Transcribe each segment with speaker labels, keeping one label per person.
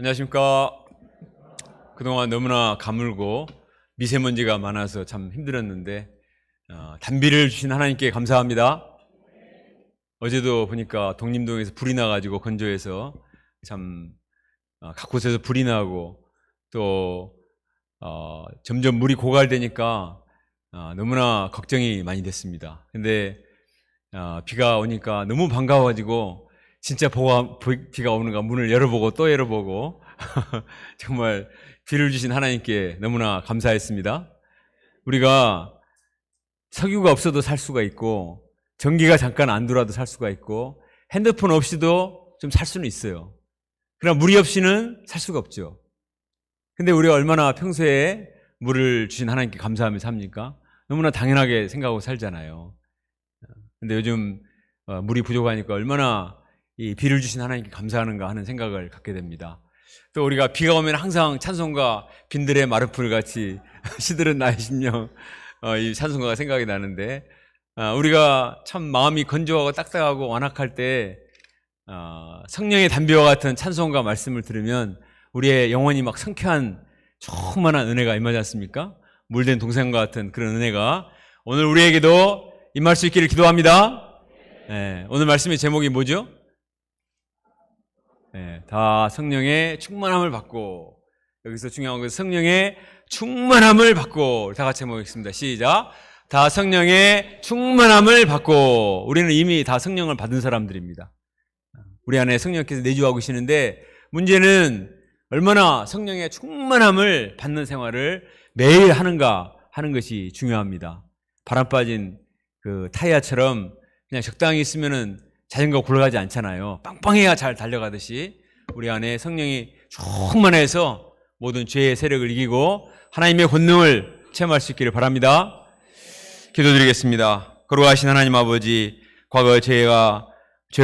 Speaker 1: 안녕하십니까. 그동안 너무나 가물고 미세먼지가 많아서 참 힘들었는데 단비를 주신 하나님께 감사합니다. 어제도 보니까 독림동에서 불이 나가지고 건조해서 참 각 곳에서 불이 나고 또 점점 물이 고갈되니까 너무나 걱정이 많이 됐습니다. 근데 비가 오니까 너무 반가워가지고 진짜 비가 오는가 문을 열어보고 또 열어보고 정말 비를 주신 하나님께 너무나 감사했습니다. 우리가 석유가 없어도 살 수가 있고 전기가 잠깐 안 들어와도 살 수가 있고 핸드폰 없이도 좀 살 수는 있어요. 그러나 물이 없이는 살 수가 없죠. 근데 우리가 얼마나 평소에 물을 주신 하나님께 감사하며 삽니까? 너무나 당연하게 생각하고 살잖아요. 근데 요즘 물이 부족하니까 얼마나 이 비를 주신 하나님께 감사하는가 하는 생각을 갖게 됩니다. 또 우리가 비가 오면 항상 찬송가 빈들의 마르풀 같이 시들은 나의 심령 이 찬송가가 생각이 나는데 우리가 참 마음이 건조하고 딱딱하고 완악할 때 성령의 담비와 같은 찬송가 말씀을 들으면 우리의 영혼이 막 상쾌한 충만한 은혜가 임하지 않습니까? 물된 동생과 같은 그런 은혜가 오늘 우리에게도 임할 수 있기를 기도합니다. 네, 오늘 말씀의 제목이 뭐죠? 네, 다 성령의 충만함을 받고, 여기서 중요한 것은 성령의 충만함을 받고, 다 같이 해보겠습니다. 시작. 다 성령의 충만함을 받고. 우리는 이미 다 성령을 받은 사람들입니다. 우리 안에 성령께서 내주하고 계시는데 문제는 얼마나 성령의 충만함을 받는 생활을 매일 하는가 하는 것이 중요합니다. 바람 빠진 그 타이어처럼 그냥 적당히 있으면은 자전거 굴러가지 않잖아요. 빵빵해야 잘 달려가듯이 우리 안에 성령이 충만해서 모든 죄의 세력을 이기고 하나님의 권능을 체험할 수 있기를 바랍니다. 기도드리겠습니다. 거룩하신 하나님 아버지, 과거 죄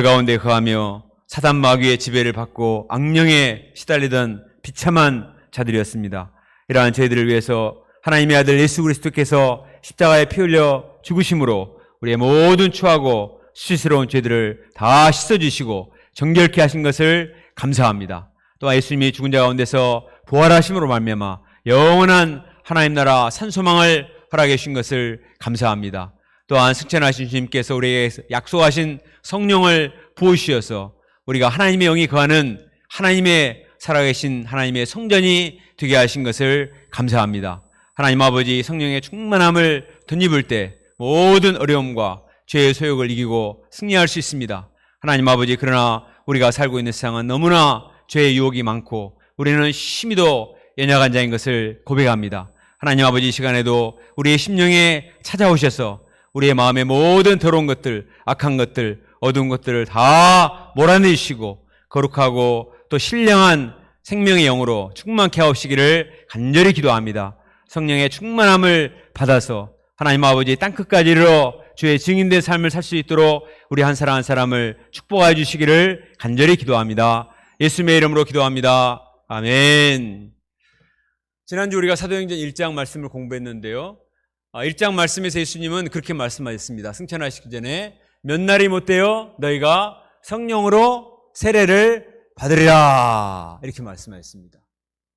Speaker 1: 가운데 거하며 사단 마귀의 지배를 받고 악령에 시달리던 비참한 자들이었습니다. 이러한 저희들을 위해서 하나님의 아들 예수 그리스도께서 십자가에 피 흘려 죽으심으로 우리의 모든 추하고 수치스러운 죄들을 다 씻어주시고 정결케 하신 것을 감사합니다. 또한 예수님이 죽은 자 가운데서 부활하심으로 말미암아 영원한 하나님 나라 산소망을 허락해 주신 것을 감사합니다. 또한 승천하신 주님께서 우리에게 약속하신 성령을 부으시어서 우리가 하나님의 영이 거하는 하나님의 살아계신 하나님의 성전이 되게 하신 것을 감사합니다. 하나님 아버지, 성령의 충만함을 덧입을 때 모든 어려움과 죄의 소욕을 이기고 승리할 수 있습니다. 하나님 아버지, 그러나 우리가 살고 있는 세상은 너무나 죄의 유혹이 많고 우리는 심히도 연약한 자인 것을 고백합니다. 하나님 아버지, 이 시간에도 우리의 심령에 찾아오셔서 우리의 마음의 모든 더러운 것들, 악한 것들, 어두운 것들을 다 몰아내시고 거룩하고 또 신령한 생명의 영으로 충만케 하시기를 간절히 기도합니다. 성령의 충만함을 받아서 하나님 아버지 땅끝까지 이르러 주의 증인된 삶을 살 수 있도록 우리 한 사람 한 사람을 축복해 주시기를 간절히 기도합니다. 예수님의 이름으로 기도합니다. 아멘. 지난주 우리가 사도행전 1장 말씀을 공부했는데요. 1장 말씀에서 예수님은 그렇게 말씀하셨습니다. 승천하시기 전에 몇 날이 못되어 너희가 성령으로 세례를 받으리라 이렇게 말씀하셨습니다.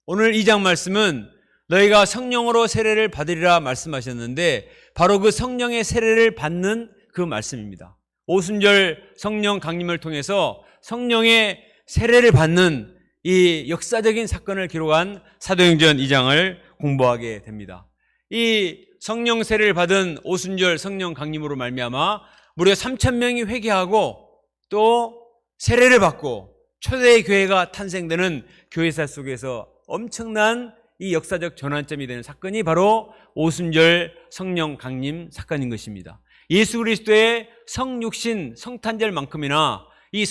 Speaker 1: 오늘 2장 말씀은 너희가 성령으로 세례를 받으리라 말씀하셨는데 바로 그 성령의 세례를 받는 그 말씀입니다. 오순절 성령 강림을 통해서 성령의 세례를 받는 이 역사적인 사건을 기록한 사도행전 2장을 공부하게 됩니다. 이 성령 세례를 받은 오순절 성령 강림으로 말미암아 무려 3,000명이 회개하고 또 세례를 받고 초대 교회가 탄생되는 교회사 속에서 엄청난 이 역사적 전환점이 되는 사건이 바로 오순절 성령 강림 사건인 것입니다. 예수 그리스도의 성육신 성탄절만큼이나 이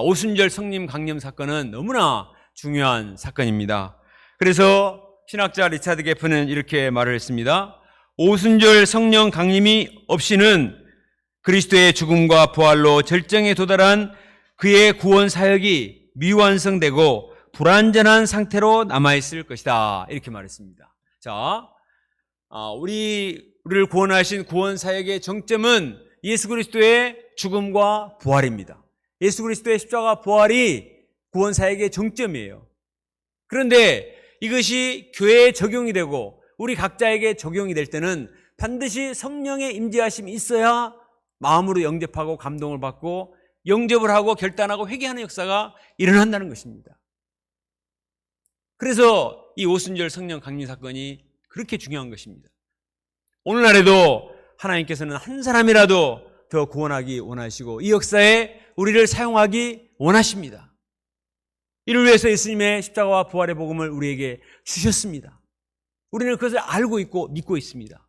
Speaker 1: 오순절 성령 강림 사건은 너무나 중요한 사건입니다. 그래서 신학자 리차드 게프는 이렇게 말을 했습니다. 오순절 성령 강림이 없이는 그리스도의 죽음과 부활로 절정에 도달한 그의 구원 사역이 미완성되고 불완전한 상태로 남아있을 것이다 이렇게 말했습니다. 자, 우리를 구원하신 구원 사역의 정점은 예수 그리스도의 죽음과 부활입니다. 예수 그리스도의 십자가 부활이 구원사역의 정점이에요. 그런데 이것이 교회에 적용이 되고 우리 각자에게 적용이 될 때는 반드시 성령의 임재하심이 있어야 마음으로 영접하고 감동을 받고 영접을 하고 결단하고 회개하는 역사가 일어난다는 것입니다. 그래서 이 오순절 성령 강림 사건이 그렇게 중요한 것입니다. 오늘날에도 하나님께서는 한 사람이라도 더 구원하기 원하시고 이 역사에 우리를 사용하기 원하십니다. 이를 위해서 예수님의 십자가와 부활의 복음을 우리에게 주셨습니다. 우리는 그것을 알고 있고 믿고 있습니다.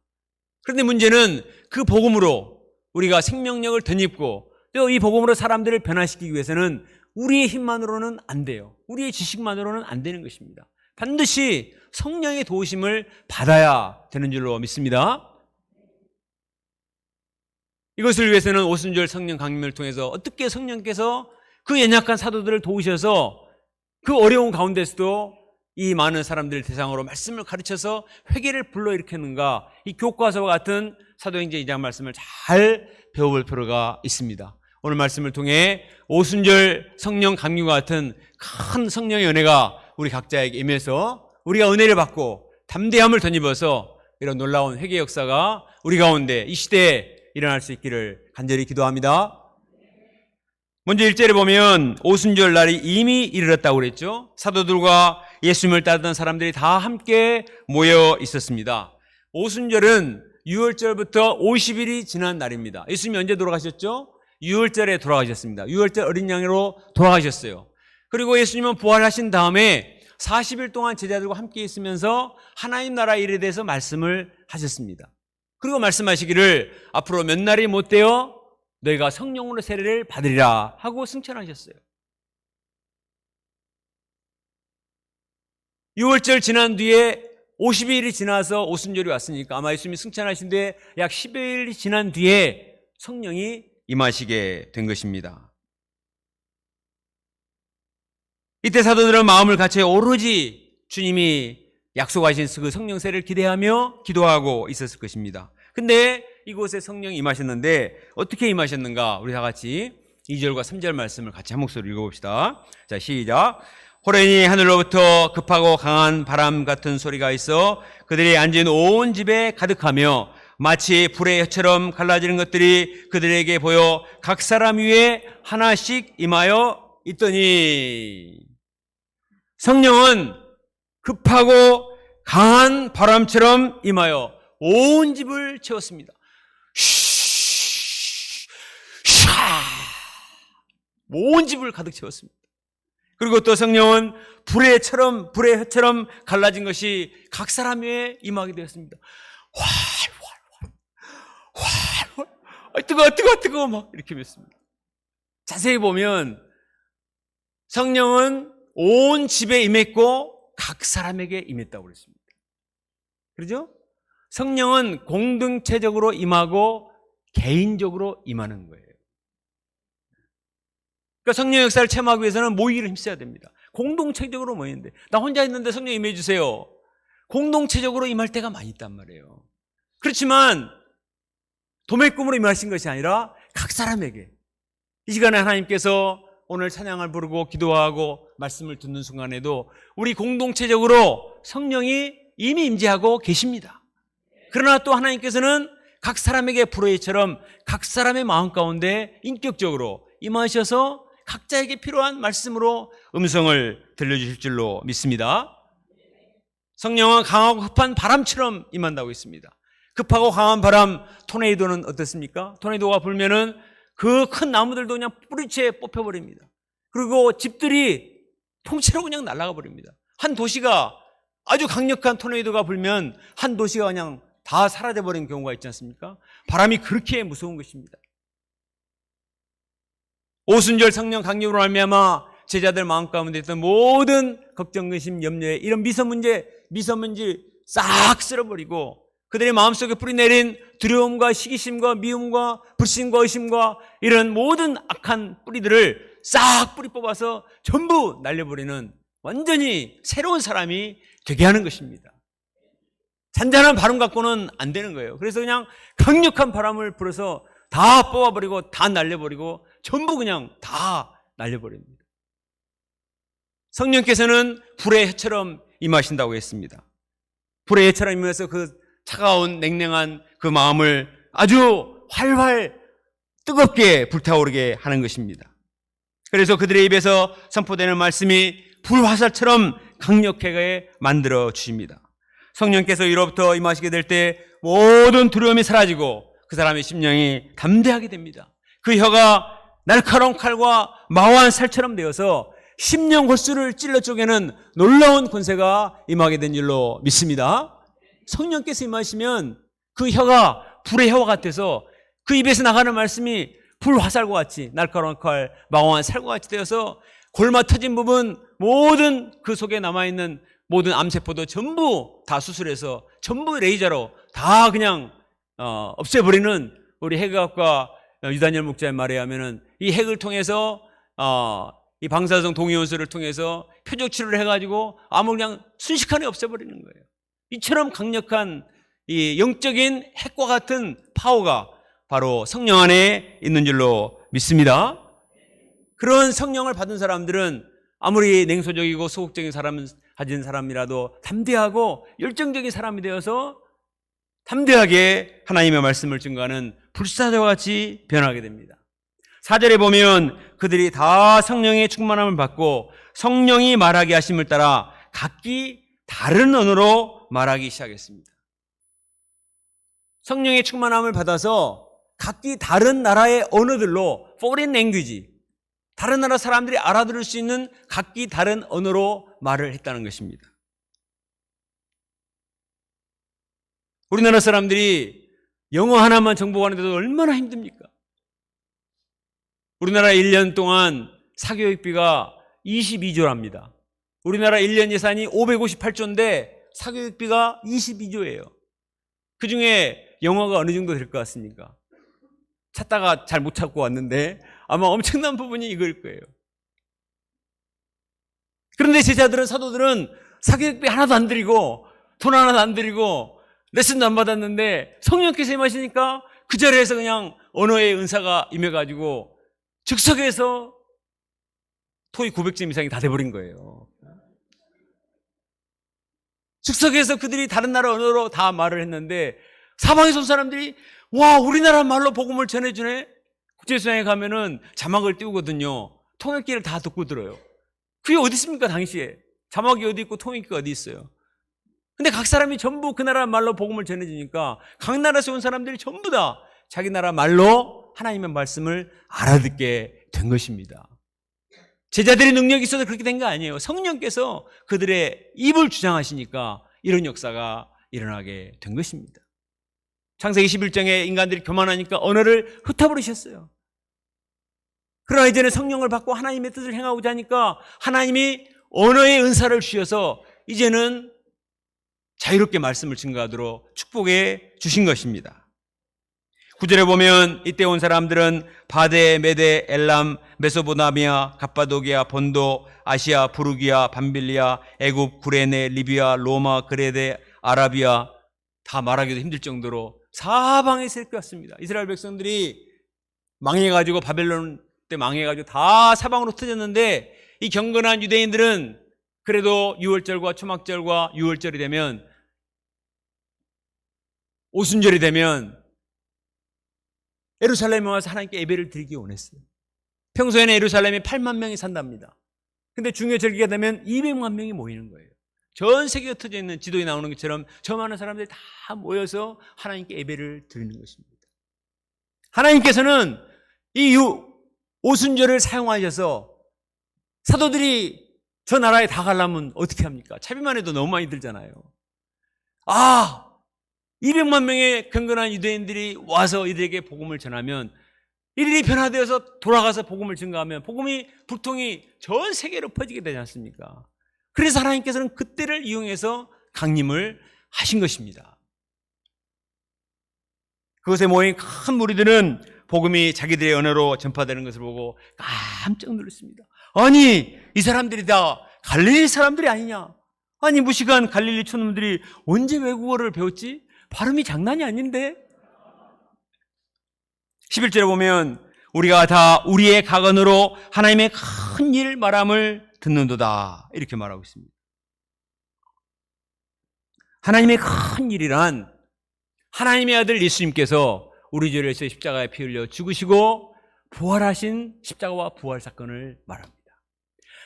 Speaker 1: 그런데 문제는 그 복음으로 우리가 생명력을 덧입고 또 이 복음으로 사람들을 변화시키기 위해서는 우리의 힘만으로는 안 돼요. 우리의 지식만으로는 안 되는 것입니다. 반드시 성령의 도우심을 받아야 되는 줄로 믿습니다. 이것을 위해서는 오순절 성령 강림을 통해서 어떻게 성령께서 그 연약한 사도들을 도우셔서 그 어려운 가운데서도 이 많은 사람들을 대상으로 말씀을 가르쳐서 회개를 불러일으켰는가, 이 교과서와 같은 사도행전 2장 말씀을 잘 배워볼 필요가 있습니다. 오늘 말씀을 통해 오순절 성령 강림과 같은 큰 성령의 은혜가 우리 각자에게 임해서 우리가 은혜를 받고 담대함을 덧입어서 이런 놀라운 회개 역사가 우리 가운데 이 시대에 일어날 수 있기를 간절히 기도합니다. 먼저 1절에 보면 오순절 날이 이미 이르렀다고 그랬죠. 사도들과 예수님을 따르던 사람들이 다 함께 모여 있었습니다. 오순절은 6월절부터 50일이 지난 날입니다. 예수님이 언제 돌아가셨죠? 6월절에 돌아가셨습니다. 6월절 어린 양으로 돌아가셨어요. 그리고 예수님은 부활하신 다음에 40일 동안 제자들과 함께 있으면서 하나님 나라 일에 대해서 말씀을 하셨습니다. 그리고 말씀하시기를 앞으로 몇 날이 못 되어 너희가 성령으로 세례를 받으리라 하고 승천하셨어요. 6월절 지난 뒤에 50일이 지나서 오순절이 왔으니까 아마 예수님이 승천하신 뒤에 약 10여일이 지난 뒤에 성령이 임하시게 된 것입니다. 이때 사도들은 마음을 갖춰 오로지 주님이 약속하신 그 성령 세례를 기대하며 기도하고 있었을 것입니다. 근데 이곳에 성령이 임하셨는데 어떻게 임하셨는가? 우리 다 같이 2절과 3절 말씀을 같이 한 목소리로 읽어봅시다. 자, 시작. 호련히 하늘로부터 급하고 강한 바람 같은 소리가 있어 그들이 앉은 온 집에 가득하며 마치 불의 혀처럼 갈라지는 것들이 그들에게 보여 각 사람 위에 하나씩 임하여 있더니, 성령은 급하고 강한 바람처럼 임하여 온 집을 채웠습니다. 온 집을 가득 채웠습니다. 그리고 또 성령은 불의 혀처럼 갈라진 것이 각 사람 위에 임하게 되었습니다. 뜨거워 막 이렇게 맺습니다. 자세히 보면 성령은 온 집에 임했고 각 사람에게 임했다고 그랬습니다. 그렇죠? 성령은 공동체적으로 임하고 개인적으로 임하는 거예요. 그러니까 성령 역사를 체험하기 위해서는 모이기를 힘써야 됩니다. 공동체적으로 모이는데 나 혼자 있는데 성령 임해 주세요. 공동체적으로 임할 때가 많이 있단 말이에요. 그렇지만 도매꿈으로 임하신 것이 아니라 각 사람에게, 이 시간에 하나님께서 오늘 찬양을 부르고 기도하고 말씀을 듣는 순간에도 우리 공동체적으로 성령이 이미 임재하고 계십니다. 그러나 또 하나님께서는 각 사람에게 불의처럼 각 사람의 마음 가운데 인격적으로 임하셔서 각자에게 필요한 말씀으로 음성을 들려주실 줄로 믿습니다. 성령은 강하고 급한 바람처럼 임한다고 했습니다. 급하고 강한 바람, 토네이도는 어떻습니까? 토네이도가 불면은 그 큰 나무들도 그냥 뿌리채 뽑혀버립니다. 그리고 집들이 통째로 그냥 날아가 버립니다. 한 도시가 아주 강력한 토네이도가 불면 한 도시가 그냥 다 사라져버리는 경우가 있지 않습니까? 바람이 그렇게 무서운 것입니다. 오순절 성령 강림으로 말미암아 제자들 마음 가운데 있던 모든 걱정, 근심, 염려에 이런 미서문제 싹 쓸어버리고 그들의 마음속에 뿌리내린 두려움과 시기심과 미움과 불신과 의심과 이런 모든 악한 뿌리들을 싹 뿌리 뽑아서 전부 날려버리는 완전히 새로운 사람이 되게 하는 것입니다. 잔잔한 바람 갖고는 안 되는 거예요. 그래서 그냥 강력한 바람을 불어서 다 뽑아버리고 다 날려버리고 전부 그냥 다 날려버립니다. 성령께서는 불의 해처럼 임하신다고 했습니다. 불의 해처럼 임해서 그 차가운 냉랭한 그 마음을 아주 활활 뜨겁게 불타오르게 하는 것입니다. 그래서 그들의 입에서 선포되는 말씀이 불화살처럼 강력하게 만들어 주십니다. 성령께서 위로부터 임하시게 될 때 모든 두려움이 사라지고 그 사람의 심령이 담대하게 됩니다. 그 혀가 날카로운 칼과 마화한 살처럼 되어서 심령 골수를 찔러 쪼개는 놀라운 권세가 임하게 된 줄로 믿습니다. 성령께서 임하시면 그 혀가 불의 혀와 같아서 그 입에서 나가는 말씀이 불화살과 같이 날카로운 칼, 마화한 살과 같이 되어서 골마 터진 부분 모든 그 속에 남아있는 모든 암세포도 전부 다 수술해서 전부 레이저로 다 그냥 없애버리는 우리 핵의학과 유단열 목사의 말에 의하면은 이 핵을 통해서 이 방사성 동위원소를 통해서 표적 치료를 해가지고 암을 그냥 순식간에 없애버리는 거예요. 이처럼 강력한 이 영적인 핵과 같은 파워가 바로 성령 안에 있는 줄로 믿습니다. 그런 성령을 받은 사람들은 아무리 냉소적이고 소극적인 사람을 가진 사람이라도 담대하고 열정적인 사람이 되어서 담대하게 하나님의 말씀을 증거하는 불사자와 같이 변하게 됩니다. 4절에 보면 그들이 다 성령의 충만함을 받고 성령이 말하게 하심을 따라 각기 다른 언어로 말하기 시작했습니다. 성령의 충만함을 받아서 각기 다른 나라의 언어들로 foreign language, 다른 나라 사람들이 알아들을 수 있는 각기 다른 언어로 말을 했다는 것입니다. 우리나라 사람들이 영어 하나만 정복하는데도 얼마나 힘듭니까? 우리나라 1년 동안 사교육비가 22조랍니다. 우리나라 1년 예산이 558조인데 사교육비가 22조예요. 그 중에 영어가 어느 정도 될 것 같습니까? 찾다가 잘 못 찾고 왔는데 아마 엄청난 부분이 이거일 거예요. 그런데 제자들은, 사도들은 사교육비 하나도 안 드리고 돈 하나도 안 드리고 레슨도 안 받았는데 성령께서 임하시니까 그 자리에서 그냥 언어의 은사가 임해가지고 즉석에서 토익 900점 이상이 다 돼버린 거예요. 즉석에서 그들이 다른 나라 언어로 다 말을 했는데 사방에서 온 사람들이 와, 우리나라 말로 복음을 전해주네. 국제수양에 가면은 자막을 띄우거든요. 통역기를 다 듣고 들어요. 그게 어디 있습니까 당시에? 자막이 어디 있고 통역기가 어디 있어요? 근데 각 사람이 전부 그 나라 말로 복음을 전해주니까 각 나라에서 온 사람들이 전부 다 자기 나라 말로 하나님의 말씀을 알아듣게 된 것입니다. 제자들의 능력이 있어서 그렇게 된 거 아니에요. 성령께서 그들의 입을 주장하시니까 이런 역사가 일어나게 된 것입니다. 창세기 11장에 인간들이 교만하니까 언어를 흩어버리셨어요. 그러나 이제는 성령을 받고 하나님의 뜻을 행하고자 하니까 하나님이 언어의 은사를 주셔서 이제는 자유롭게 말씀을 증거하도록 축복해 주신 것입니다. 9절에 보면 이때 온 사람들은 바데, 메데, 엘람, 메소포타미아, 갑바도기아, 본도, 아시아, 부르기아, 밤빌리아, 애굽, 구레네, 리비아, 로마, 그레데, 아라비아, 다 말하기도 힘들 정도로 사방에서 이렇게 왔습니다. 이스라엘 백성들이 망해가지고, 바벨론 때 망해가지고 다 사방으로 흩어졌는데 이 경건한 유대인들은 그래도 유월절과 초막절과 유월절이 되면, 오순절이 되면 예루살렘에 와서 하나님께 예배를 드리기 원했어요. 평소에는 예루살렘에 8만 명이 산답니다. 근데 중요 절기가 되면 200만 명이 모이는 거예요. 전 세계에 흩어져 있는 지도에 나오는 것처럼 저 많은 사람들이 다 모여서 하나님께 예배를 드리는 것입니다. 하나님께서는 이 오순절을 사용하셔서 사도들이 저 나라에 다 가려면 어떻게 합니까? 차비만 해도 너무 많이 들잖아요. 200만 명의 경건한 유대인들이 와서 이들에게 복음을 전하면, 이들이 변화되어서 돌아가서 복음을 증거하면 복음이, 불통이 전 세계로 퍼지게 되지 않습니까? 그래서 하나님께서는 그때를 이용해서 강림을 하신 것입니다. 그것에 모인 큰 무리들은 복음이 자기들의 언어로 전파되는 것을 보고 깜짝 놀랐습니다. 아니, 이 사람들이 다 갈릴리 사람들이 아니냐? 아니, 무식한 갈릴리 촌놈들이 언제 외국어를 배웠지? 발음이 장난이 아닌데? 11절에 보면 우리가 다 우리의 각언으로 하나님의 큰 일 말함을 듣는도다. 이렇게 말하고 있습니다. 하나님의 큰 일이란 하나님의 아들 예수님께서 우리 죄를 위해서 십자가에 피 흘려 죽으시고 부활하신 십자가와 부활 사건을 말합니다.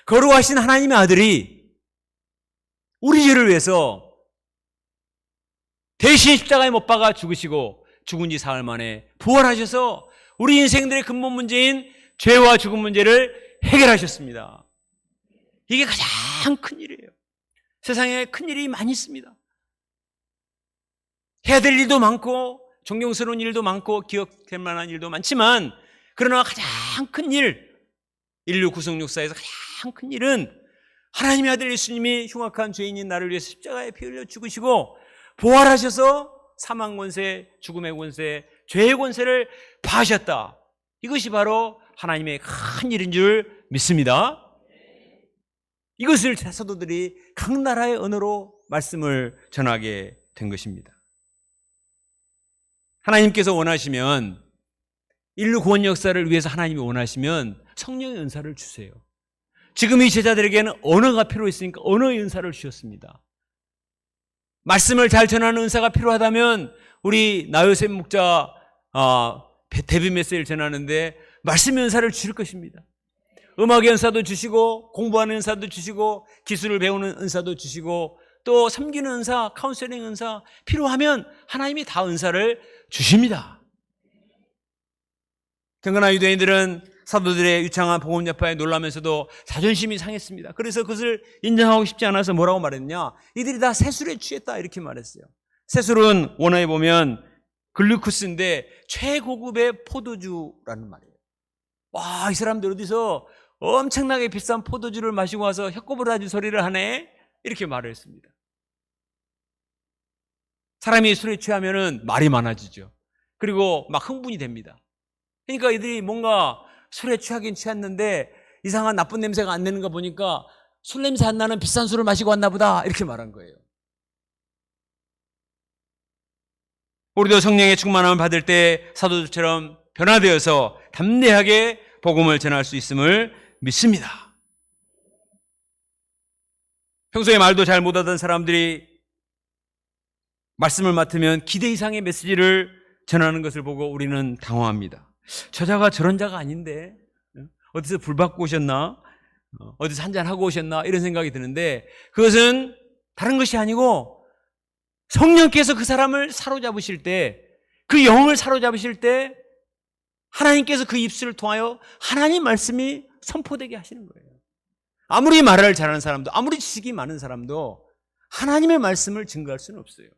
Speaker 1: 거룩하신 하나님의 아들이 우리 죄를 위해서 대신 십자가에 못 박아 죽으시고 죽은 지 사흘 만에 부활하셔서 우리 인생들의 근본 문제인 죄와 죽음 문제를 해결하셨습니다. 이게 가장 큰 일이에요. 세상에 큰 일이 많이 있습니다. 해야 될 일도 많고 존경스러운 일도 많고 기억될 만한 일도 많지만, 그러나 가장 큰 일, 인류 구속 역사에서 가장 큰 일은 하나님의 아들 예수님이 흉악한 죄인인 나를 위해서 십자가에 피 흘려 죽으시고 부활하셔서 사망 권세, 죽음의 권세, 죄의 권세를 파하셨다. 이것이 바로 하나님의 큰 일인 줄 믿습니다. 이것을 사도들이 각 나라의 언어로 말씀을 전하게 된 것입니다. 하나님께서 원하시면, 인류 구원 역사를 위해서 하나님이 원하시면 성령의 은사를 주세요. 지금 이 제자들에게는 언어가 필요했으니까 언어의 은사를 주셨습니다. 말씀을 잘 전하는 은사가 필요하다면 우리 나요셉 목자 데뷔 메시지를 전하는데 말씀의 은사를 주실 것입니다. 음악의 은사도 주시고 공부하는 은사도 주시고 기술을 배우는 은사도 주시고 또 섬기는 은사, 카운셀링 은사 필요하면 하나님이 다 은사를 주십니다. 경건한 유대인들은 사도들의 유창한 복음 전파에 놀라면서도 자존심이 상했습니다. 그래서 그것을 인정하고 싶지 않아서 뭐라고 말했냐? 이들이 다 세술에 취했다 이렇게 말했어요. 세술은 원어에 보면 글루코스인데 최고급의 포도주라는 말이에요. 와, 이 사람들 어디서 엄청나게 비싼 포도주를 마시고 와서 혀꼬부라지 소리를 하네? 이렇게 말을 했습니다. 사람이 술에 취하면은 말이 많아지죠. 그리고 막 흥분이 됩니다. 그러니까 이들이 뭔가 술에 취하긴 취했는데 이상한 나쁜 냄새가 안 나는 거 보니까 술 냄새 안 나는 비싼 술을 마시고 왔나 보다 이렇게 말한 거예요. 우리도 성령의 충만함을 받을 때 사도들처럼 변화되어서 담대하게 복음을 전할 수 있음을 믿습니다. 평소에 말도 잘 못하던 사람들이 말씀을 맡으면 기대 이상의 메시지를 전하는 것을 보고 우리는 당황합니다. 저자가 저런 자가 아닌데 어디서 불 받고 오셨나? 어디서 한잔하고 오셨나? 이런 생각이 드는데 그것은 다른 것이 아니고 성령께서 그 사람을 사로잡으실 때, 그 영을 사로잡으실 때 하나님께서 그 입술을 통하여 하나님 말씀이 선포되게 하시는 거예요. 아무리 말을 잘하는 사람도, 아무리 지식이 많은 사람도 하나님의 말씀을 증거할 수는 없어요.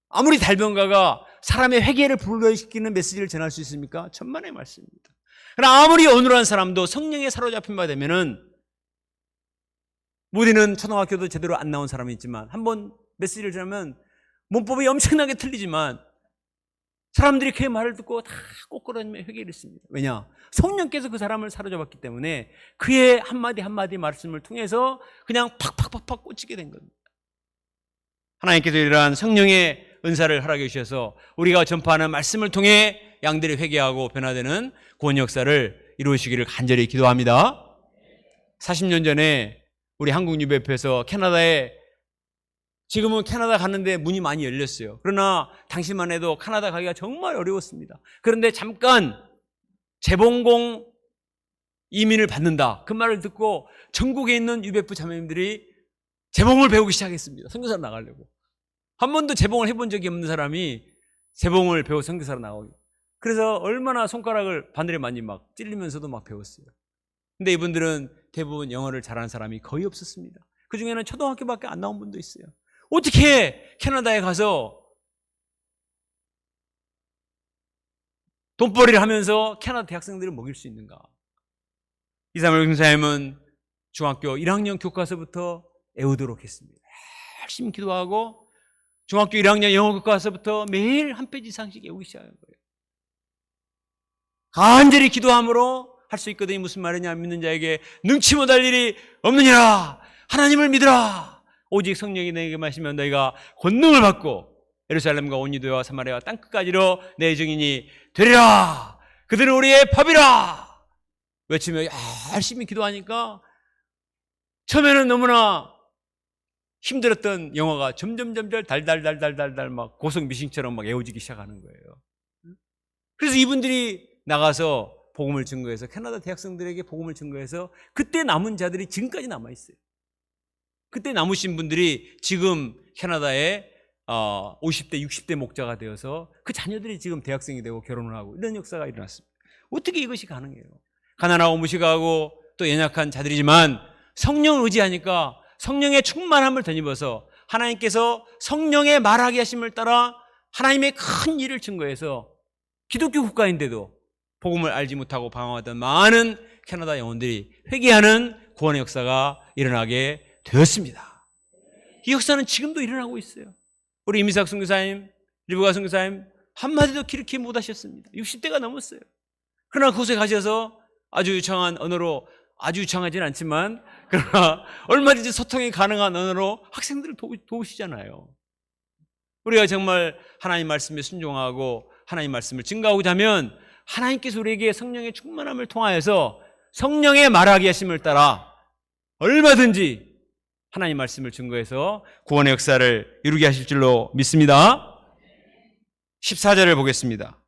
Speaker 1: 아무리 달변가가 사람의 회개를 불러일으키는 메시지를 전할 수 있습니까? 천만의 말씀입니다. 그러나 아무리 어눌한 사람도 성령에 사로잡힌 바 되면은, 모디는 초등학교도 제대로 안 나온 사람이 있지만 한번 메시지를 전하면 문법이 엄청나게 틀리지만 사람들이 그의 말을 듣고 다 꼬꾸라지며 회개를 했습니다. 왜냐? 성령께서 그 사람을 사로잡았기 때문에 그의 한마디 한마디 말씀을 통해서 그냥 팍팍팍팍 꽂히게 된 겁니다. 하나님께서 이러한 성령의 은사를 허락해 주셔서 우리가 전파하는 말씀을 통해 양들이 회개하고 변화되는 구원 역사를 이루시기를 간절히 기도합니다. 40년 전에 우리 한국유배협회에서 캐나다에, 지금은 캐나다 가는데 문이 많이 열렸어요. 그러나 당시만 해도 캐나다 가기가 정말 어려웠습니다. 그런데 잠깐 재봉공 이민을 받는다, 그 말을 듣고 전국에 있는 유배부 자매님들이 재봉을 배우기 시작했습니다. 선교사로 나가려고. 한 번도 재봉을 해본 적이 없는 사람이 재봉을 배워 선교사로 나가고, 그래서 얼마나 손가락을 바늘에 많이 막 찔리면서도 막 배웠어요. 근데 이분들은 대부분 영어를 잘하는 사람이 거의 없었습니다. 그 중에는 초등학교밖에 안 나온 분도 있어요. 어떻게 캐나다에 가서 돈벌이를 하면서 캐나다 대학생들을 먹일 수 있는가? 이사물 교사님은 중학교 1학년 교과서부터 애우도록 했습니다. 열심히 기도하고 중학교 1학년 영어 교과서부터 매일 한 페이지 이상씩 외우기 시작한 거예요. 간절히 기도함으로 할 수 있거든요. 무슨 말이냐? 믿는 자에게 능치 못할 일이 없느니라. 하나님을 믿으라. 오직 성령이 너에게 마시면 너희가 권능을 받고 예루살렘과 온 유대와 사마리아와 땅끝까지로 내 증인이 되리라. 그들은 우리의 법이라. 외치며 열심히 기도하니까 처음에는 너무나 힘들었던 영어가 점점 달달달달달달 막 고성 미싱처럼 막 애워지기 시작하는 거예요. 그래서 이분들이 나가서 복음을 증거해서 캐나다 대학생들에게 복음을 증거해서 그때 남은 자들이 지금까지 남아 있어요. 그때 남으신 분들이 지금 캐나다에 50대, 60대 목자가 되어서 그 자녀들이 지금 대학생이 되고 결혼을 하고 이런 역사가 일어났습니다. 어떻게 이것이 가능해요? 가난하고 무식하고 또 연약한 자들이지만 성령을 의지하니까 성령의 충만함을 덧입어서 하나님께서 성령의 말하게 하심을 따라 하나님의 큰 일을 증거해서 기독교 국가인데도 복음을 알지 못하고 방황하던 많은 캐나다 영혼들이 회개하는 구원의 역사가 일어나게 되었습니다. 이 역사는 지금도 일어나고 있어요. 우리 이미삭 선교사님, 리브가 선교사님 한마디도 기르키 못하셨습니다. 60대가 넘었어요. 그러나 그곳에 가셔서 아주 유창한 언어로, 아주 유창하진 않지만 그러나 얼마든지 소통이 가능한 언어로 학생들을 도우시잖아요. 우리가 정말 하나님 말씀에 순종하고 하나님 말씀을 증거하고자 하면 하나님께서 우리에게 성령의 충만함을 통하여서 성령의 말하게 하심을 따라 얼마든지 하나님 말씀을 증거해서 구원의 역사를 이루게 하실 줄로 믿습니다. 14절을 보겠습니다.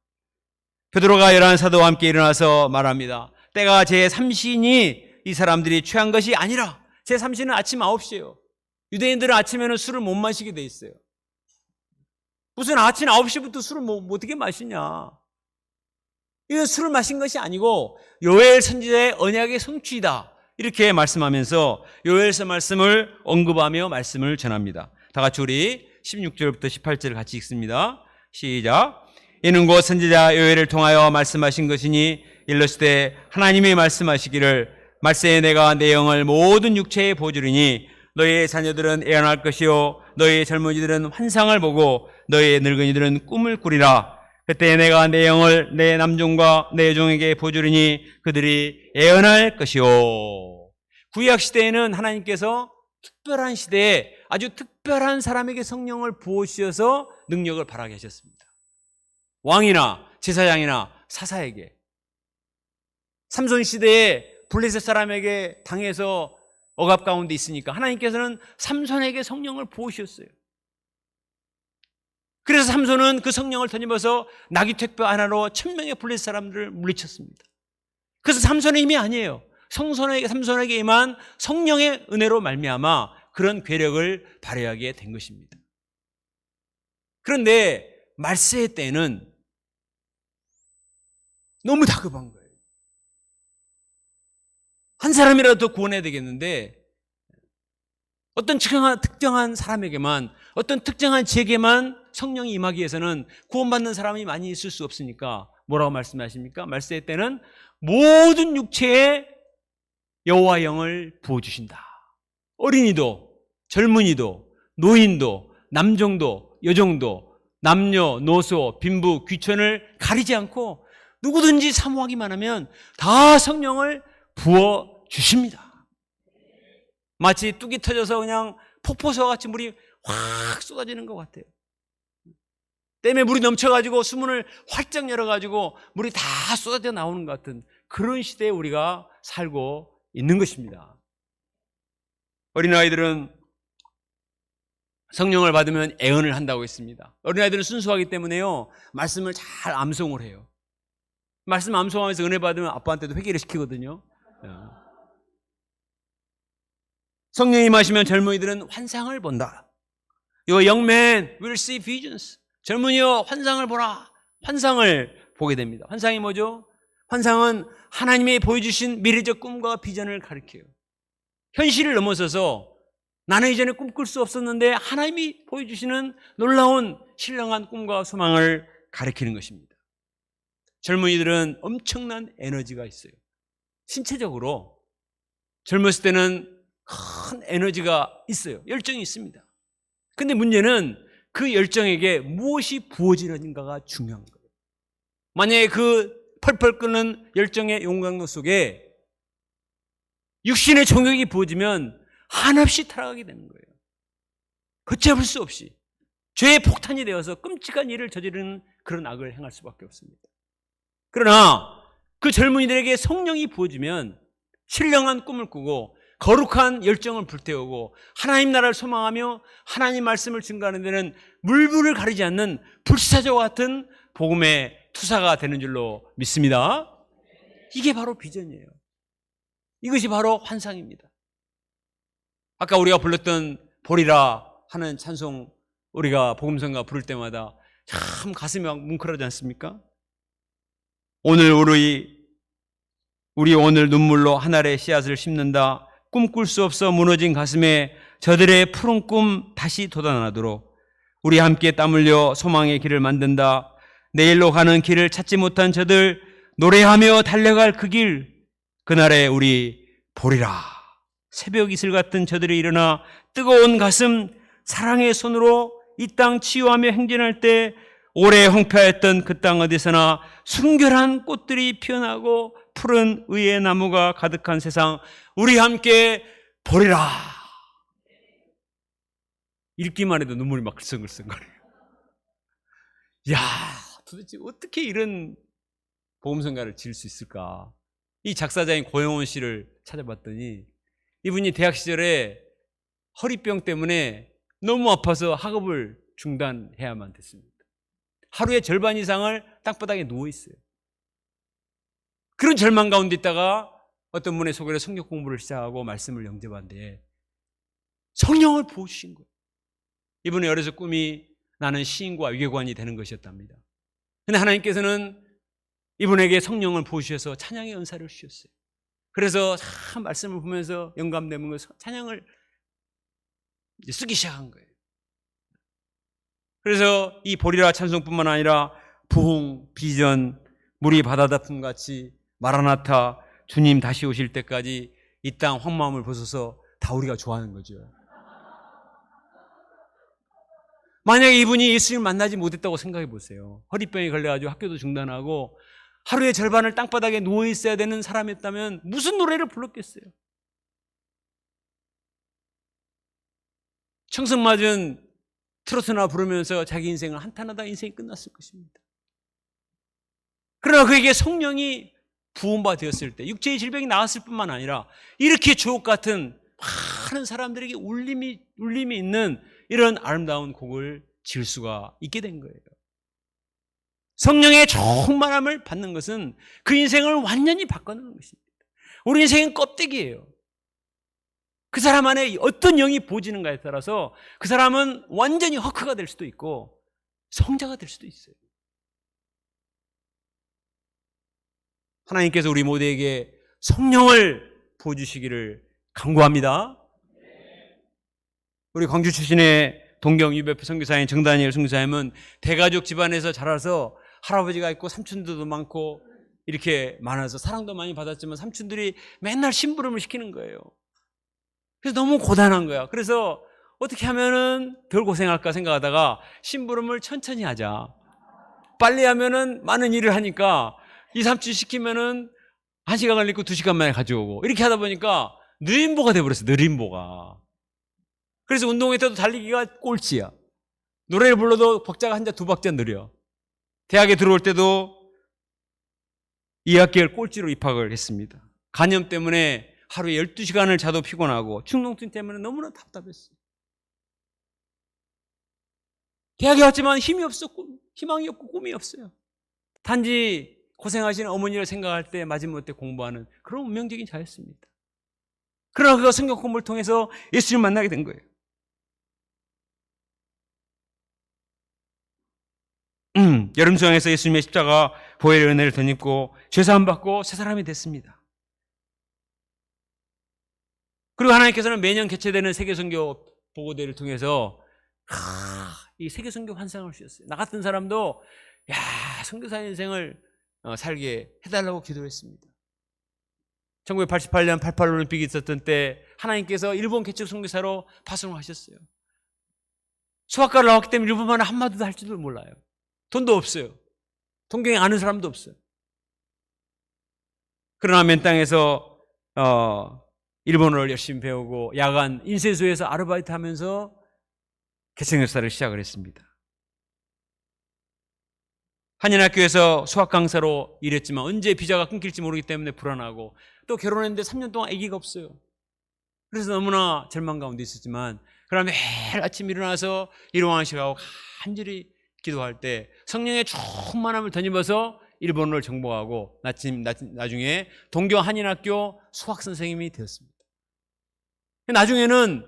Speaker 1: 베드로가 열한 사도와 함께 일어나서 말합니다. 때가 제3시니 이 사람들이 취한 것이 아니라, 제3시는 아침 9시예요. 유대인들은 아침에는 술을 못 마시게 돼 있어요. 무슨 아침 9시부터 술을 어떻게 마시냐. 이건 술을 마신 것이 아니고 요엘 선지자의 언약의 성취이다, 이렇게 말씀하면서 요엘서 말씀을 언급하며 말씀을 전합니다. 다 같이 우리 16절부터 18절 같이 읽습니다. 시작. 이는 곧 선지자 요엘을 통하여 말씀하신 것이니 일러스되 하나님이 말씀하시기를 말세에 내가 내 영을 모든 육체에 부어주리니 너희의 자녀들은 애언할 것이요 너희의 젊은이들은 환상을 보고 너희의 늙은이들은 꿈을 꾸리라. 그때 내가 내 영을 내 남종과 내 여종에게 부어주리니 그들이 애언할 것이요. 구약 시대에는 하나님께서 특별한 시대에 아주 특별한 사람에게 성령을 부어주셔서 능력을 발하게 하셨습니다. 왕이나 제사장이나 사사에게. 삼손 시대에 블레셋 사람에게 당해서 억압 가운데 있으니까 하나님께서는 삼손에게 성령을 부으셨어요. 그래서 삼손은 그 성령을 덧입어서 나귀 택배 하나로 1000명의 블레셋 사람들을 물리쳤습니다. 그래서 삼손의 힘이 아니에요. 삼손에게 임한 성령의 은혜로 말미암아 그런 괴력을 발휘하게 된 것입니다. 그런데 말세의 때는 너무 다급한 거예요. 한 사람이라도 더 구원해야 되겠는데 어떤 특정한 사람에게만, 어떤 특정한 지역에만 성령이 임하기 위해서는 구원받는 사람이 많이 있을 수 없으니까 뭐라고 말씀하십니까? 말세의 때는 모든 육체에 여호와 영을 부어주신다. 어린이도, 젊은이도, 노인도, 남종도, 여종도, 남녀노소, 빈부, 귀천을 가리지 않고 누구든지 사모하기만 하면 다 성령을 부어주십니다. 마치 뚝이 터져서 그냥 폭포수와 같이 물이 확 쏟아지는 것 같아요. 댐에 물이 넘쳐가지고 수문을 활짝 열어가지고 물이 다 쏟아져 나오는 것 같은 그런 시대에 우리가 살고 있는 것입니다. 어린아이들은 성령을 받으면 애언을 한다고 했습니다. 어린아이들은 순수하기 때문에요, 말씀을 잘 암송을 해요. 말씀 암송하면서 은혜 받으면 아빠한테도 회개를 시키거든요. 성령이 임하시면 젊은이들은 환상을 본다. Your young men will see visions. 젊은이여 환상을 보라. 환상을 보게 됩니다. 환상이 뭐죠? 환상은 하나님이 보여주신 미래적 꿈과 비전을 가리켜요. 현실을 넘어서서 나는 이전에 꿈꿀 수 없었는데 하나님이 보여주시는 놀라운 신령한 꿈과 소망을 가리키는 것입니다. 젊은이들은 엄청난 에너지가 있어요. 신체적으로 젊었을 때는 큰 에너지가 있어요. 열정이 있습니다. 근데 문제는 그 열정에게 무엇이 부어지는가가 중요한 거예요. 만약에 그 펄펄 끓는 열정의 용광로 속에 육신의 정욕이 부어지면 한없이 타락하게 되는 거예요. 걷잡을 수 없이 죄의 폭탄이 되어서 끔찍한 일을 저지르는 그런 악을 행할 수밖에 없습니다. 그러나
Speaker 2: 그 젊은이들에게 성령이 부어지면 신령한 꿈을 꾸고 거룩한 열정을 불태우고 하나님 나라를 소망하며 하나님 말씀을 증거하는 데는 물불을 가리지 않는 불사조와 같은 복음의 투사가 되는 줄로 믿습니다. 이게 바로 비전이에요. 이것이 바로 환상입니다. 아까 우리가 불렀던 보리라 하는 찬송, 우리가 복음성가 부를 때마다 참 가슴이 막 뭉클하지 않습니까? 오늘 우리 오늘 눈물로 한 알의 씨앗을 심는다. 꿈꿀 수 없어 무너진 가슴에 저들의 푸른 꿈 다시 돋아나도록 우리 함께 땀 흘려 소망의 길을 만든다. 내일로 가는 길을 찾지 못한 저들 노래하며 달려갈 그 길, 그날에 우리 보리라. 새벽 이슬 같은 저들이 일어나 뜨거운 가슴 사랑의 손으로 이 땅 치유하며 행진할 때 오래 황폐했던 그 땅 어디서나 순결한 꽃들이 피어나고 푸른 의의 나무가 가득한 세상, 우리 함께 보리라. 읽기만 해도 눈물이 막 글썽글썽거려요. 야, 도대체 어떻게 이런 복음성가를 지을 수 있을까? 이 작사자인 고영원 씨를 찾아봤더니 이분이 대학 시절에 허리병 때문에 너무 아파서 학업을 중단해야만 됐습니다. 하루의 절반 이상을 땅바닥에 누워있어요. 그런 절망 가운데 있다가 어떤 분의 소개로 성경 공부를 시작하고 말씀을 영접한데 성령을 부어주신 거예요. 이분의 어려서 꿈이 나는 시인과 위계관이 되는 것이었답니다. 그런데 하나님께서는 이분에게 성령을 부으셔서 찬양의 은사를 주셨어요. 그래서 참 말씀을 보면서 영감되는 찬양을 이제 쓰기 시작한 거예요. 그래서 이 보리라 찬송뿐만 아니라 부흥, 비전, 물이 바다 덮음 같이 마라나타, 주님 다시 오실 때까지 이 땅 황마음을 벗어서 다 우리가 좋아하는 거죠. 만약에 이분이 예수님을 만나지 못했다고 생각해 보세요. 허리병이 걸려가지고 학교도 중단하고 하루의 절반을 땅바닥에 누워 있어야 되는 사람이었다면 무슨 노래를 불렀겠어요? 청승맞은 트로트나 부르면서 자기 인생을 한탄하다 인생이 끝났을 것입니다. 그러나 그에게 성령이 부음바 되었을 때 육체의 질병이 나았을 뿐만 아니라 이렇게 주옥 같은 많은 사람들에게 울림이 있는 이런 아름다운 곡을 지을 수가 있게 된 거예요. 성령의 충만함을 받는 것은 그 인생을 완전히 바꿔놓는 것입니다. 우리 인생은 껍데기예요. 그 사람 안에 어떤 영이 부어지는가에 따라서 그 사람은 완전히 헐크가 될 수도 있고 성자가 될 수도 있어요. 하나님께서 우리 모두에게 성령을 부어주시기를 간구합니다. 우리 광주 출신의 동경 유배프 선교사인 정다니엘 선교사님은 대가족 집안에서 자라서 할아버지가 있고 삼촌들도 많고 이렇게 많아서 사랑도 많이 받았지만 삼촌들이 맨날 심부름을 시키는 거예요. 그래서 너무 고단한 거야. 그래서 어떻게 하면은 덜 고생할까 생각하다가 심부름을 천천히 하자. 빨리 하면은 많은 일을 하니까 2, 3주 시키면은 1시간 걸리고 2시간 만에 가져오고 이렇게 하다 보니까 느림보가 돼버렸어. 느림보가. 그래서 운동회 때도 달리기가 꼴찌야. 노래를 불러도 박자가 한 자 두 박자 느려. 대학에 들어올 때도 2학기를 꼴찌로 입학을 했습니다. 간염 때문에 하루에 12시간을 자도 피곤하고 축농증 때문에 너무나 답답했어요. 대학에 왔지만 힘이 없었고 희망이 없고 꿈이 없어요. 단지 고생하시는 어머니를 생각할 때 마지못해 공부하는 그런 운명적인 자였습니다. 그러나 그가 성경 공부를 통해서 예수님을 만나게 된 거예요. 여름수양에서 예수님의 십자가 보혈의 은혜를 덧입고 죄사함 받고 새 사람이 됐습니다. 그리고 하나님께서는 매년 개최되는 세계선교 보고대회를 통해서 이 세계선교 환상을 주셨어요. 나 같은 사람도 선교사 인생을 살게 해달라고 기도했습니다. 1988년 88 올림픽이 있었던 때 하나님께서 일본 개척 선교사로 파송을 하셨어요. 수학과를 나왔기 때문에 일본말을 한마디도 할 줄도 몰라요. 돈도 없어요. 동경에 아는 사람도 없어요. 그러나 맨 땅에서 일본어를 열심히 배우고 야간 인쇄소에서 아르바이트 하면서 개척 역사를 시작을 했습니다. 한인학교에서 수학 강사로 일했지만 언제 비자가 끊길지 모르기 때문에 불안하고, 또 결혼했는데 3년 동안 아기가 없어요. 그래서 너무나 절망 가운데 있었지만, 그러나 매일 아침 일어나서 일용왕식하고 간절히 기도할 때 성령의 충만함을 덧입어서 일본어를 정복하고 나중에 동경 한인학교 수학 선생님이 되었습니다. 나중에는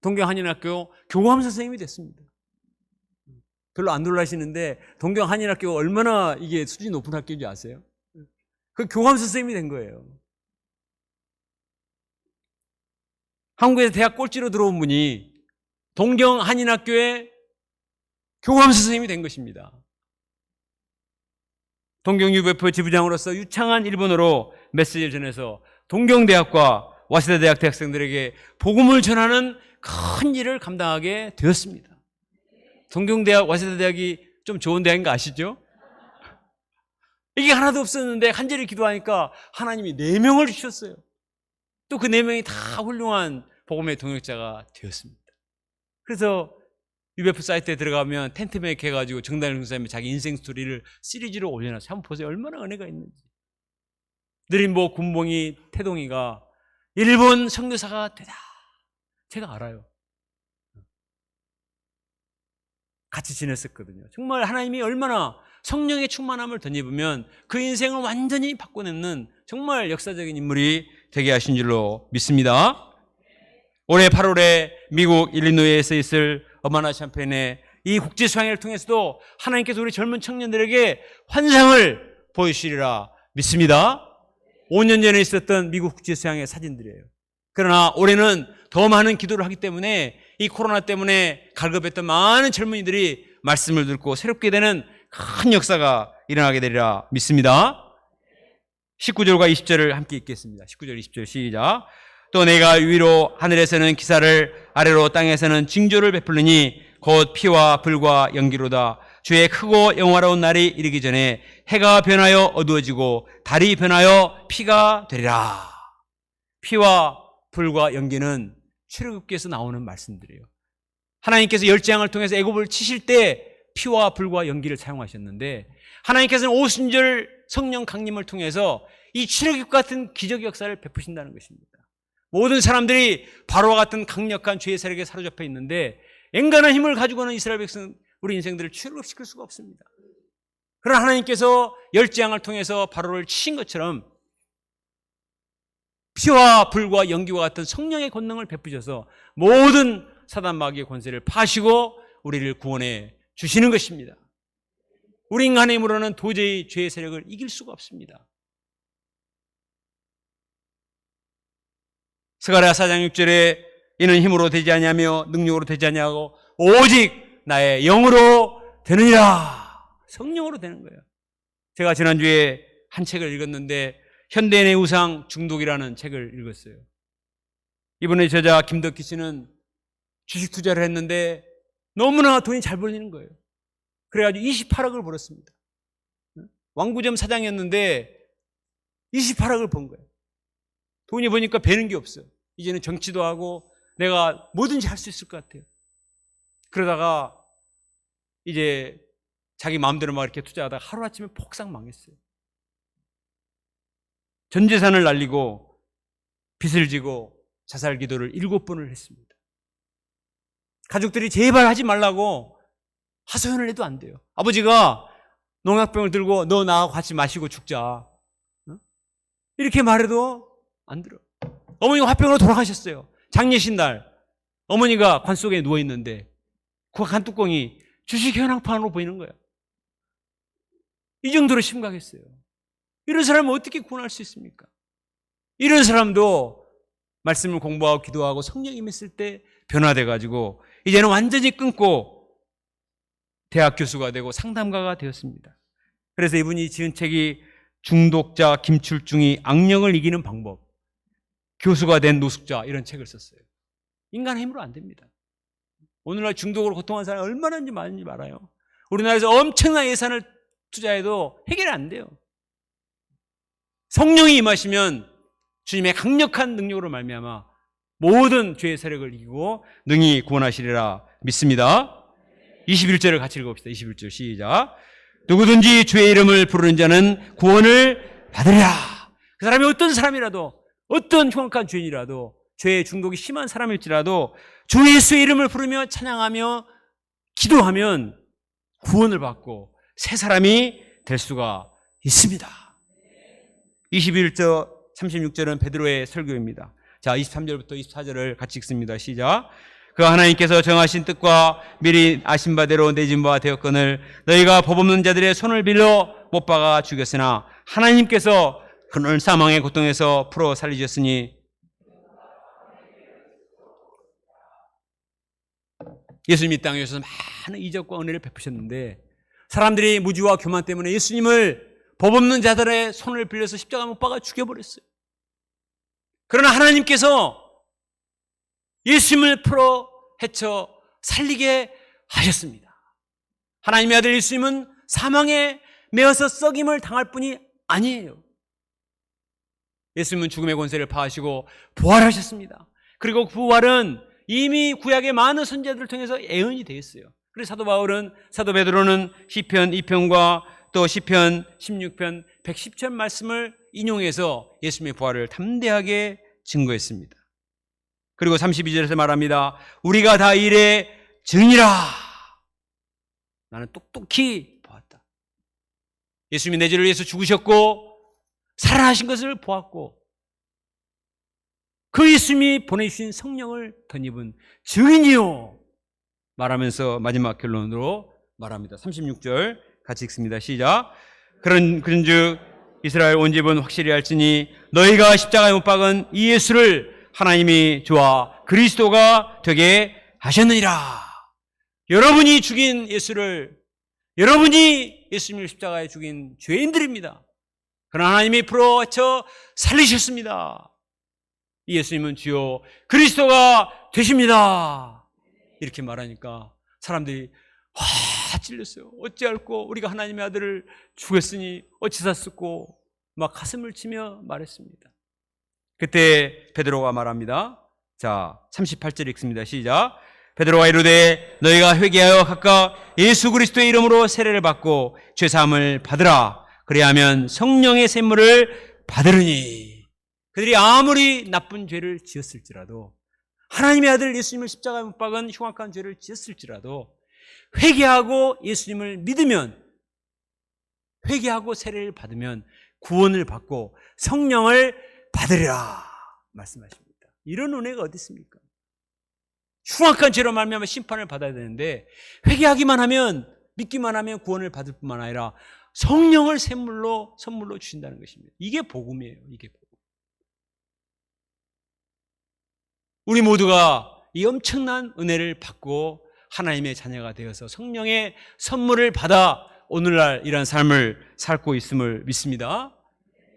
Speaker 2: 동경 한인학교 교감 선생님이 됐습니다. 별로 안 놀라시는데 동경 한인학교가 얼마나 이게 수준이 높은 학교인지 아세요? 그 교감 선생님이 된 거예요. 한국에서 대학 꼴찌로 들어온 분이 동경 한인학교의 교감 선생님이 된 것입니다. 동경 UBF 지부장으로서 유창한 일본어로 메시지를 전해서 동경대학과 와세다 대학 대학생들에게 복음을 전하는 큰 일을 감당하게 되었습니다. 동경대학, 와세다 대학이 좀 좋은 대학인 거 아시죠? 이게 하나도 없었는데 간절히 기도하니까 하나님이 4명을 주셨어요. 또 그 4명이 다 훌륭한 복음의 동역자가 되었습니다. 그래서 UBF 사이트에 들어가면 텐트맥 해가지고 정다일 선생님이 자기 인생 스토리를 시리즈로 올려놨어요. 한번 보세요. 얼마나 은혜가 있는지. 느림보 군봉이 태동이가 일본 선교사가 되다. 제가 알아요. 같이 지냈었거든요. 정말 하나님이 얼마나 성령의 충만함을 덧입으면 그 인생을 완전히 바꿔내는 정말 역사적인 인물이 되게 하신 줄로 믿습니다. 올해 8월에 미국 일리노이에서 있을 어마나 샴페인의 이 국제수양회를 통해서도 하나님께서 우리 젊은 청년들에게 환상을 보여주시리라 믿습니다. 5년 전에 있었던 미국 국제수양회 사진들이에요. 그러나 올해는 더 많은 기도를 하기 때문에 이 코로나 때문에 갈급했던 많은 젊은이들이 말씀을 듣고 새롭게 되는 큰 역사가 일어나게 되리라 믿습니다. 19절과 20절을 함께 읽겠습니다. 19절 20절 시작. 또 내가 위로 하늘에서는 기사를, 아래로 땅에서는 징조를 베풀느니 곧 피와 불과 연기로다. 주의 크고 영화로운 날이 이르기 전에 해가 변하여 어두워지고 달이 변하여 피가 되리라. 피와 불과 연기는 출애굽기에서 나오는 말씀들이에요. 하나님께서 열재앙을 통해서 애굽을 치실 때 피와 불과 연기를 사용하셨는데, 하나님께서는 오순절 성령 강림을 통해서 이 출애굽 같은 기적 역사를 베푸신다는 것입니다. 모든 사람들이 바로와 같은 강력한 죄의 세력에 사로잡혀 있는데 앵간한 힘을 가지고는 이스라엘 백성, 우리 인생들을 출애굽시킬 수가 없습니다. 그러나 하나님께서 열재앙을 통해서 바로를 치신 것처럼 피와 불과 연기와 같은 성령의 권능을 베푸셔서 모든 사단 마귀의 권세를 파시고 우리를 구원해 주시는 것입니다. 우리 인간의 힘으로는 도저히 죄의 세력을 이길 수가 없습니다. 스가랴 4장 6절에 이는 힘으로 되지 아니하며 능력으로 되지 아니하고 오직 나의 영으로 되느니라. 성령으로 되는 거예요. 제가 지난주에 한 책을 읽었는데 현대인의 우상 중독이라는 책을 읽었어요. 이번에 저자 김덕기 씨는 주식 투자를 했는데 너무나 돈이 잘 벌리는 거예요. 그래가지고 28억을 벌었습니다. 왕구점 사장이었는데 28억을 번 거예요. 돈이 버니까 배는 게 없어요. 이제는 정치도 하고 내가 뭐든지 할 수 있을 것 같아요. 그러다가 이제 자기 마음대로 막 이렇게 투자하다가 하루아침에 폭삭 망했어요. 전 재산을 날리고 빚을 지고 자살 기도를 7번을 했습니다. 가족들이 제발 하지 말라고 하소연을 해도 안 돼요. 아버지가 농약병을 들고 너 나하고 같이 마시고 죽자 이렇게 말해도 안 들어. 어머니가 화병으로 돌아가셨어요. 장례식 날 어머니가 관 속에 누워있는데 그 간뚜껑이 주식 현황판으로 보이는 거예요. 이 정도로 심각했어요. 이런 사람은 어떻게 구원할 수 있습니까? 이런 사람도 말씀을 공부하고 기도하고 성령이 임했을 때 변화돼가지고 이제는 완전히 끊고 대학 교수가 되고 상담가가 되었습니다. 그래서 이분이 지은 책이 중독자 김출중이 악령을 이기는 방법, 교수가 된 노숙자, 이런 책을 썼어요. 인간의 힘으로 안 됩니다. 오늘날 중독으로 고통하는 사람이 얼마나 많은지 알아요. 우리나라에서 엄청난 예산을 투자해도 해결이 안 돼요. 성령이 임하시면 주님의 강력한 능력으로 말미암아 모든 죄의 세력을 이기고 능히 구원하시리라 믿습니다. 21절을 같이 읽어봅시다. 21절 시작. 누구든지 주의 이름을 부르는 자는 구원을 받으리라. 그 사람이 어떤 사람이라도, 어떤 흉악한 죄인이라도, 죄의 중독이 심한 사람일지라도 주 예수의 이름을 부르며 찬양하며 기도하면 구원을 받고 새 사람이 될 수가 있습니다. 21절 36절은 베드로의 설교입니다. 자, 23절부터 24절을 같이 읽습니다. 시작. 그 하나님께서 정하신 뜻과 미리 아신 바대로 내진 바 되었거늘 너희가 법 없는 자들의 손을 빌려 못 박아 죽였으나 하나님께서 그를 사망의 고통에서 풀어 살리셨으니 예수님이 땅에 오셔서 많은 이적과 은혜를 베푸셨는데 사람들이 무지와 교만 때문에 예수님을 법 없는 자들의 손을 빌려서 십자가 못 박아 죽여버렸어요. 그러나 하나님께서 예수님을 풀어 헤쳐 살리게 하셨습니다. 하나님의 아들 예수님은 사망에 매어서 썩임을 당할 뿐이 아니에요. 예수님은 죽음의 권세를 파하시고 부활하셨습니다. 그리고 그 부활은 이미 구약의 많은 선지자들을 통해서 예언이 되어 있어요. 그래서 사도 베드로는 시편 2편과 또 시편 16편 110편 말씀을 인용해서 예수님의 부활을 담대하게 증거했습니다. 그리고 32절에서 말합니다. 우리가 다 일의 증이라. 나는 똑똑히 보았다. 예수님이 내 죄를 위해서 죽으셨고 살아나신 것을 보았고 그 예수님이 보내주신 성령을 덧입은 증인이요 말하면서 마지막 결론으로 말합니다. 36절 같이 읽습니다. 시작. 그런즉 이스라엘 온 집은 확실히 알지니 너희가 십자가에 못 박은 이 예수를 하나님이 주와 그리스도가 되게 하셨느니라. 여러분이 죽인 예수를, 여러분이 예수님을 십자가에 죽인 죄인들입니다. 그러나 하나님이 풀어쳐 살리셨습니다. 이 예수님은 주요 그리스도가 되십니다. 이렇게 말하니까 사람들이 찔렸어요. 어찌할꼬 우리가 하나님의 아들을 죽였으니 어찌 샀었고 막 가슴을 치며 말했습니다. 그때 베드로가 말합니다. 자, 38절 읽습니다. 시작. 베드로가 이르되 너희가 회개하여 각각 예수 그리스도의 이름으로 세례를 받고 죄사함을 받으라. 그리하면 성령의 샘물을 받으리니. 그들이 아무리 나쁜 죄를 지었을지라도 하나님의 아들 예수님을 십자가에 못 박은 흉악한 죄를 지었을지라도 회개하고 예수님을 믿으면, 회개하고 세례를 받으면 구원을 받고 성령을 받으리라 말씀하십니다. 이런 은혜가 어디 있습니까? 흉악한 죄로 말미암아 심판을 받아야 되는데 회개하기만 하면, 믿기만 하면 구원을 받을 뿐만 아니라 성령을 선물로 주신다는 것입니다. 이게 복음이에요. 이게 복음. 우리 모두가 이 엄청난 은혜를 받고 하나님의 자녀가 되어서 성령의 선물을 받아 오늘날 이런 삶을 살고 있음을 믿습니다.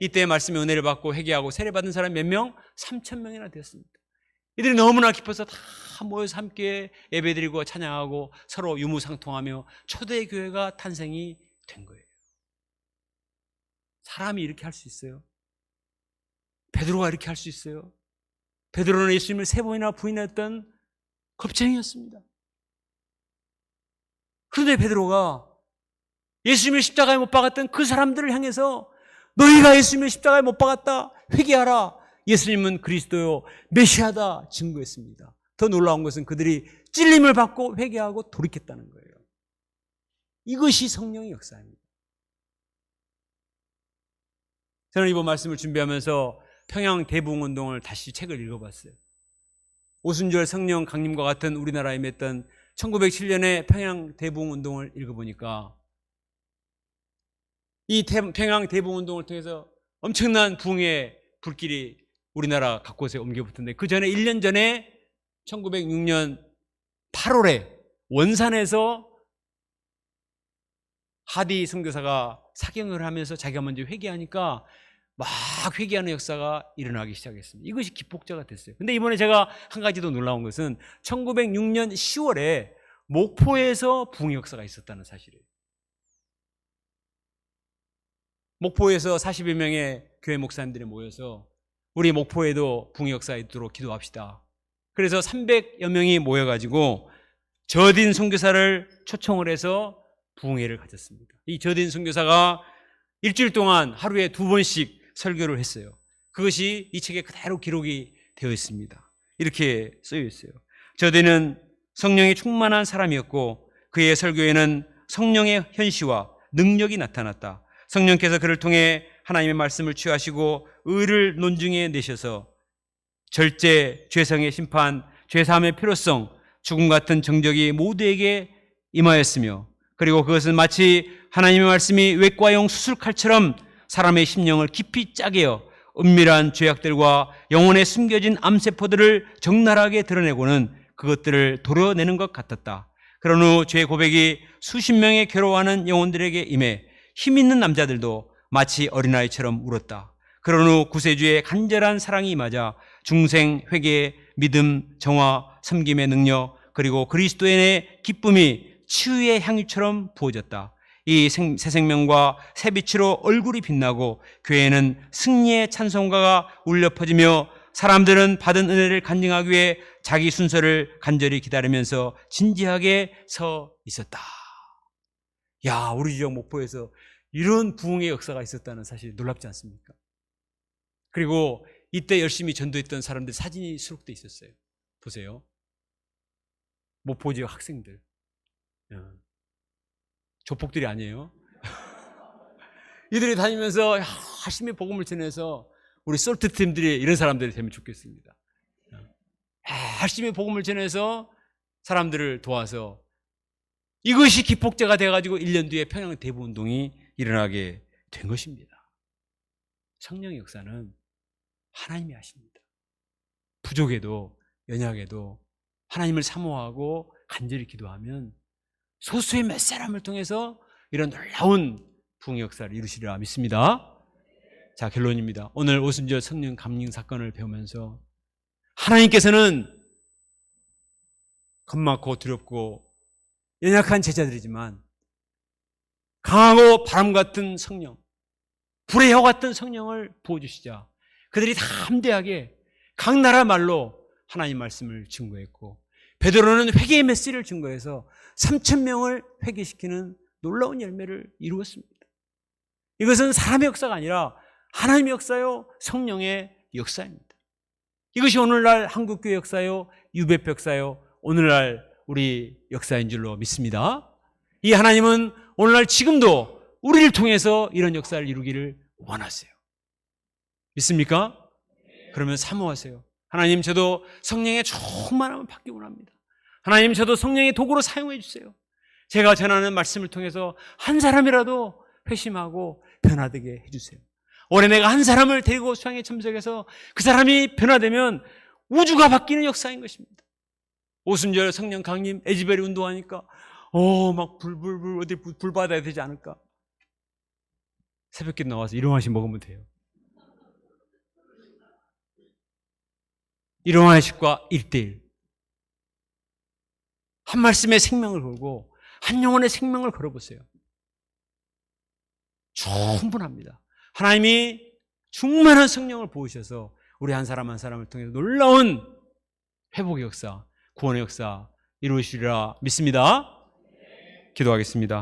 Speaker 2: 이때 말씀의 은혜를 받고 회개하고 세례받은 사람이 몇 명? 3,000명이나 되었습니다. 이들이 너무나 기뻐서 다 모여서 함께 예배드리고 찬양하고 서로 유무상통하며 초대교회가 탄생이 된 거예요. 사람이 이렇게 할 수 있어요? 베드로가 이렇게 할 수 있어요? 베드로는 예수님을 3번이나 부인했던 겁쟁이였습니다. 그런데 베드로가 예수님을 십자가에 못 박았던 그 사람들을 향해서 너희가 예수님을 십자가에 못 박았다, 회개하라, 예수님은 그리스도요 메시아다 증거했습니다. 더 놀라운 것은 그들이 찔림을 받고 회개하고 돌이켰다는 거예요. 이것이 성령의 역사입니다. 저는 이번 말씀을 준비하면서 평양 대부흥운동을 다시 책을 읽어봤어요. 오순절 성령 강림과 같은 우리나라에 임했던 1907년에 평양 대부흥운동을 읽어보니까 이 평양 대부흥운동을 통해서 엄청난 부흥의 불길이 우리나라 각곳에 옮겨붙었는데 그 전에 1년 전에 1906년 8월에 원산에서 하디 선교사가 사경을 하면서 자기가 먼저 회개하니까 막 회개하는 역사가 일어나기 시작했습니다. 이것이 기폭제가 됐어요. 근데 이번에 제가 한 가지 더 놀라운 것은 1906년 10월에 목포에서 부흥 역사가 있었다는 사실이에요. 목포에서 40여 명의 교회 목사님들이 모여서 우리 목포에도 부흥 역사가 있도록 기도합시다. 그래서 300여 명이 모여가지고 저딘 선교사를 초청을 해서 부흥회를 가졌습니다. 이 저된 선교사가 일주일 동안 하루에 2번씩 설교를 했어요. 그것이 이 책에 그대로 기록이 되어 있습니다. 이렇게 쓰여 있어요. 저대는 성령이 충만한 사람이었고 그의 설교에는 성령의 현시와 능력이 나타났다. 성령께서 그를 통해 하나님의 말씀을 취하시고 의를 논증해 내셔서 절제, 죄성의 심판, 죄사함의 필요성, 죽음 같은 정적이 모두에게 임하였으며 그리고 그것은 마치 하나님의 말씀이 외과용 수술칼처럼 사람의 심령을 깊이 짜개어 은밀한 죄악들과 영혼에 숨겨진 암세포들을 적나라하게 드러내고는 그것들을 도려내는 것 같았다. 그런 후 죄 고백이 수십 명의 괴로워하는 영혼들에게 임해 힘 있는 남자들도 마치 어린아이처럼 울었다. 그런 후 구세주의 간절한 사랑이 임하자 중생, 회개, 믿음, 정화, 섬김의 능력 그리고 그리스도인의 기쁨이 치유의 향유처럼 부어졌다. 이 새 생명과 새 빛으로 얼굴이 빛나고 교회에는 승리의 찬송가가 울려 퍼지며 사람들은 받은 은혜를 간증하기 위해 자기 순서를 간절히 기다리면서 진지하게 서 있었다. 야, 우리 지역 목포에서 이런 부흥의 역사가 있었다는 사실 놀랍지 않습니까? 그리고 이때 열심히 전도했던 사람들 사진이 수록되어 있었어요. 보세요. 목포 지역 학생들. 조폭들이 아니에요. 이들이 다니면서 열심히 복음을 전해서 우리 솔트 팀들이 이런 사람들이 되면 좋겠습니다. 열심히 복음을 전해서 사람들을 도와서 이것이 기폭제가 돼가지고 1년 뒤에 평양 대부운동이 일어나게 된 것입니다. 성령의 역사는 하나님이 하십니다. 부족해도 연약해도 하나님을 사모하고 간절히 기도하면 소수의 몇 사람을 통해서 이런 놀라운 부흥의 역사를 이루시리라 믿습니다. 자, 결론입니다. 오늘 오순절 성령 감령 사건을 배우면서 하나님께서는 겁많고 두렵고 연약한 제자들이지만 강하고 바람 같은 성령, 불의 혀 같은 성령을 부어주시자 그들이 다 함대하게 각 나라 말로 하나님 말씀을 증거했고 베드로는 회개의 메시지를 증거해서 3,000명을 회개시키는 놀라운 열매를 이루었습니다. 이것은 사람의 역사가 아니라 하나님의 역사요, 성령의 역사입니다. 이것이 오늘날 한국교회 역사요, UBF 역사요, 오늘날 우리 역사인 줄로 믿습니다. 이 하나님은 오늘날 지금도 우리를 통해서 이런 역사를 이루기를 원하세요. 믿습니까? 그러면 사모하세요. 하나님, 저도 성령의 충만함을 받기 원합니다. 하나님, 저도 성령의 도구로 사용해 주세요. 제가 전하는 말씀을 통해서 한 사람이라도 회심하고 변화되게 해주세요. 올해 내가 한 사람을 데리고 수양에 참석해서 그 사람이 변화되면 우주가 바뀌는 역사인 것입니다. 오순절 성령 강림 에즈베리 운동하니까 막 불 어디 불 받아야 되지 않을까? 새벽기도 나와서 일용하씩 먹으면 돼요. 일용하식과 1:1 한 말씀에 생명을 걸고 한 영혼의 생명을 걸어보세요. 충분합니다. 하나님이 충만한 성령을 부으셔서 우리 한 사람 한 사람을 통해서 놀라운 회복의 역사, 구원의 역사 이루시리라 믿습니다. 기도하겠습니다.